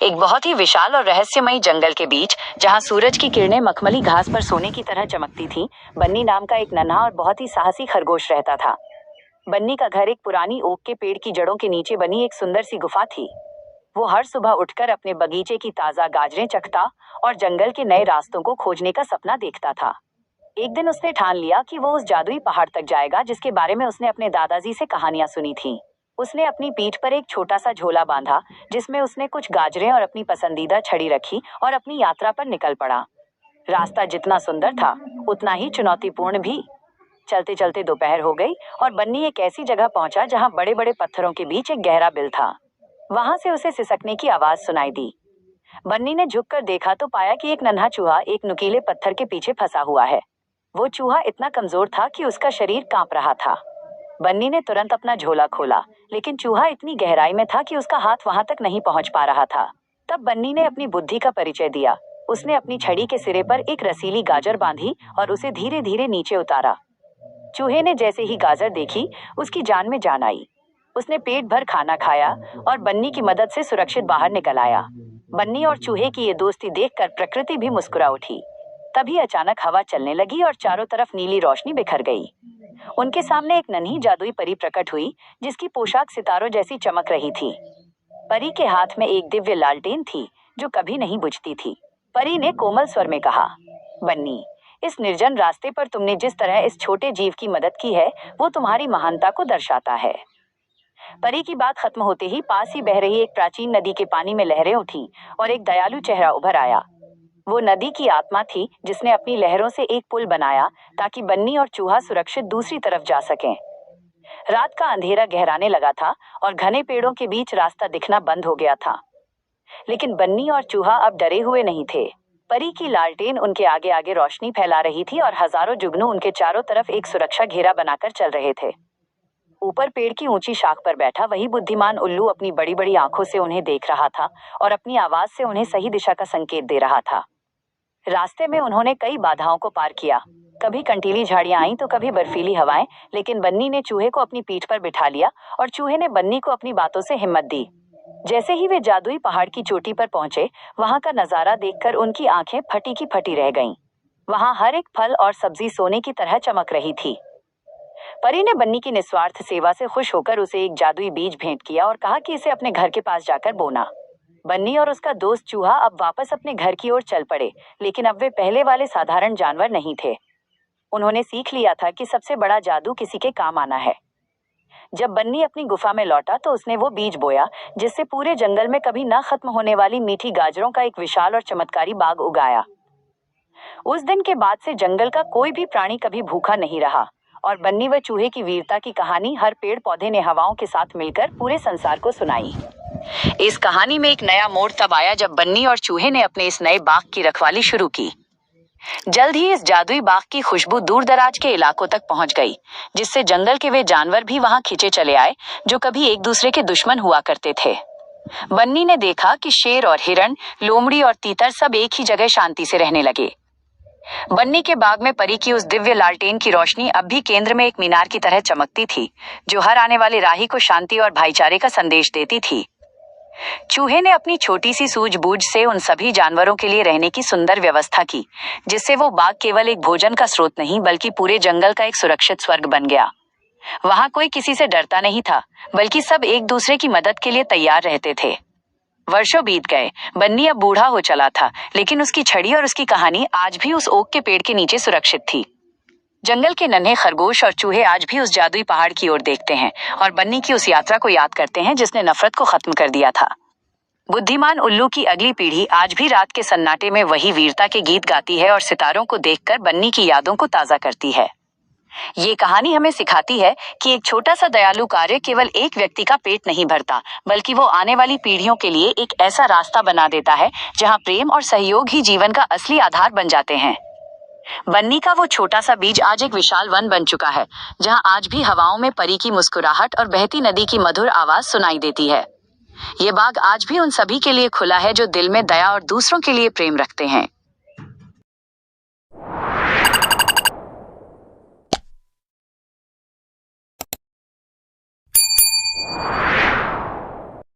एक बहुत ही विशाल और रहस्यमयी जंगल के बीच, जहां सूरज की किरणें मखमली घास पर सोने की तरह चमकती थीं, बन्नी नाम का एक नन्हा और बहुत ही साहसी खरगोश रहता था। बन्नी का घर एक पुरानी ओक के पेड़ की जड़ों के नीचे बनी एक सुंदर सी गुफा थी। वो हर सुबह उठकर अपने बगीचे की ताज़ा गाजरें चखता और जंगल के नए रास्तों को खोजने का सपना देखता था। एक दिन उसने ठान लिया कि वो उस जादुई पहाड़ तक जाएगा जिसके बारे में उसने अपने दादाजी से कहानियां सुनी थीं। उसने अपनी पीठ पर एक छोटा सा झोला बांधा, जिसमें उसने कुछ गाजरें और अपनी पसंदीदा छड़ी रखी और अपनी यात्रा पर निकल पड़ा। रास्ता जितना सुंदर था, उतना ही चुनौतीपूर्ण भी। चलते चलते दोपहर हो गई और बन्नी एक ऐसी जगह पहुंचा जहां बड़े बड़े पत्थरों के बीच एक गहरा बिल था। वहां से उसे सिसकने की आवाज सुनाई दी। बन्नी ने झुककर देखा तो पाया कि एक नन्हा चूहा एक नुकीले पत्थर के पीछे फंसा हुआ है। वो चूहा इतना कमजोर था कि उसका शरीर कांप रहा था। बन्नी ने तुरंत अपना झोला खोला, लेकिन चूहा इतनी गहराई में था कि उसका हाथ वहां तक नहीं पहुंच पा रहा था। तब बन्नी ने अपनी बुद्धि का परिचय दिया। उसने अपनी छड़ी के सिरे पर एक रसीली गाजर बांधी और उसे धीरे धीरे नीचे उतारा। चूहे ने जैसे ही गाजर देखी, उसकी जान में जान आई। उसने पेट भर खाना खाया और बन्नी की मदद से सुरक्षित बाहर निकल आया। बन्नी और चूहे की ये दोस्ती देखकर प्रकृति भी मुस्कुरा उठी। तभी अचानक हवा चलने लगी और चारों तरफ नीली रोशनी बिखर गई। उनके सामने एक नन्ही जादुई परी प्रकट हुई, जिसकी पोशाक सितारों जैसी चमक रही थी। परी के हाथ में एक दिव्य लालटेन थी, जो कभी नहीं बुझती थी। परी ने कोमल स्वर में कहा, बन्नी, इस निर्जन रास्ते पर तुमने जिस तरह इस छोटे जीव की मदद की है, वो तुम्हारी महानता को दर्शाता है। परी की बात खत्म होते ही पास ही बह रही एक प्राचीन नदी के पानी में लहरें उठी और एक दयालु चेहरा उभर आया। वो नदी की आत्मा थी, जिसने अपनी लहरों से एक पुल बनाया ताकि बन्नी और चूहा सुरक्षित दूसरी तरफ जा सकें। रात का अंधेरा गहराने लगा था और घने पेड़ों के बीच रास्ता दिखना बंद हो गया था। लेकिन बन्नी और चूहा अब डरे हुए नहीं थे। परी की लालटेन उनके आगे आगे रोशनी फैला रही थी और हजारों जुगनू उनके चारों तरफ एक सुरक्षा घेरा बनाकर चल रहे थे। ऊपर पेड़ की ऊंची शाख पर बैठा वही बुद्धिमान उल्लू अपनी बड़ी बड़ी आंखों से उन्हें देख रहा था और अपनी आवाज से उन्हें सही दिशा का संकेत दे रहा था। रास्ते में उन्होंने कई बाधाओं को पार किया। कभी कंटीली झाड़ियां आईं तो कभी बर्फीली हवाएं, लेकिन बन्नी ने चूहे को अपनी पीठ पर बिठा लिया और चूहे ने बन्नी को अपनी बातों से हिम्मत दी। जैसे ही वे जादुई पहाड़ की चोटी पर पहुंचे, वहां का नजारा देखकर उनकी आंखें फटी की फटी रह गईं। वहां हर एक फल और सब्जी सोने की तरह चमक रही थी। परी ने बन्नी की निस्वार्थ सेवा से खुश होकर उसे एक जादुई बीज भेंट किया और कहा कि इसे अपने घर के पास जाकर बोना। बन्नी और उसका दोस्त चूहा अब वापस अपने घर की ओर चल पड़े, लेकिन अब वे पहले वाले साधारण जानवर नहीं थे। उन्होंने सीख लिया था कि सबसे बड़ा जादू किसी के काम आना है। जब बन्नी अपनी गुफा में लौटा तो उसने वो बीज बोया, जिससे पूरे जंगल में कभी न खत्म होने वाली मीठी गाजरों का एक विशाल और चमत्कारी बाग उगाया। उस दिन के बाद से जंगल का कोई भी प्राणी कभी भूखा नहीं रहा और बन्नी व चूहे की वीरता की कहानी हर पेड़ पौधे ने हवाओं के साथ मिलकर पूरे संसार को सुनाई। इस कहानी में एक नया मोड़ तब आया जब बन्नी और चूहे ने अपने इस नए बाग की रखवाली शुरू की। जल्द ही इस जादुई बाग की खुशबू दूर दराज के इलाकों तक पहुंच गई, जिससे जंगल के वे जानवर भी वहां खींचे चले आए जो कभी एक दूसरे के दुश्मन हुआ करते थे। बन्नी ने देखा कि शेर और हिरण, लोमड़ी और तीतर सब एक ही जगह शांति से रहने लगे। बन्नी के बाग में परी की उस दिव्य लालटेन की रोशनी अब भी केंद्र में एक मीनार की तरह चमकती थी, जो हर आने वाले राही को शांति और भाईचारे का संदेश देती थी। चूहे ने अपनी छोटी सी सूझबूझ से उन सभी जानवरों के लिए रहने की सुंदर व्यवस्था की, जिससे वो बाग केवल एक भोजन का स्रोत नहीं बल्कि पूरे जंगल का एक सुरक्षित स्वर्ग बन गया। वहां कोई किसी से डरता नहीं था, बल्कि सब एक दूसरे की मदद के लिए तैयार रहते थे। वर्षों बीत गए। बन्नी अब बूढ़ा हो चला था, लेकिन उसकी छड़ी और उसकी कहानी आज भी उस ओक के पेड़ के नीचे सुरक्षित थी। जंगल के नन्हे खरगोश और चूहे आज भी उस जादुई पहाड़ की ओर देखते हैं और बन्नी की उस यात्रा को याद करते हैं जिसने नफरत को खत्म कर दिया था। बुद्धिमान उल्लू की अगली पीढ़ी आज भी रात के सन्नाटे में वही वीरता के गीत गाती है और सितारों को देखकर बन्नी की यादों को ताजा करती है। ये कहानी हमें सिखाती है कि एक छोटा सा दयालु कार्य केवल एक व्यक्ति का पेट नहीं भरता, बल्कि वो आने वाली पीढ़ियों के लिए एक ऐसा रास्ता बना देता है जहाँ प्रेम और सहयोग ही जीवन का असली आधार बन जाते हैं। बन्नी का वो छोटा सा बीज आज एक विशाल वन बन चुका है, जहां आज भी हवाओं में परी की मुस्कुराहट और बहती नदी की मधुर आवाज सुनाई देती है। ये बाग आज भी उन सभी के लिए खुला है जो दिल में दया और दूसरों के लिए प्रेम रखते हैं।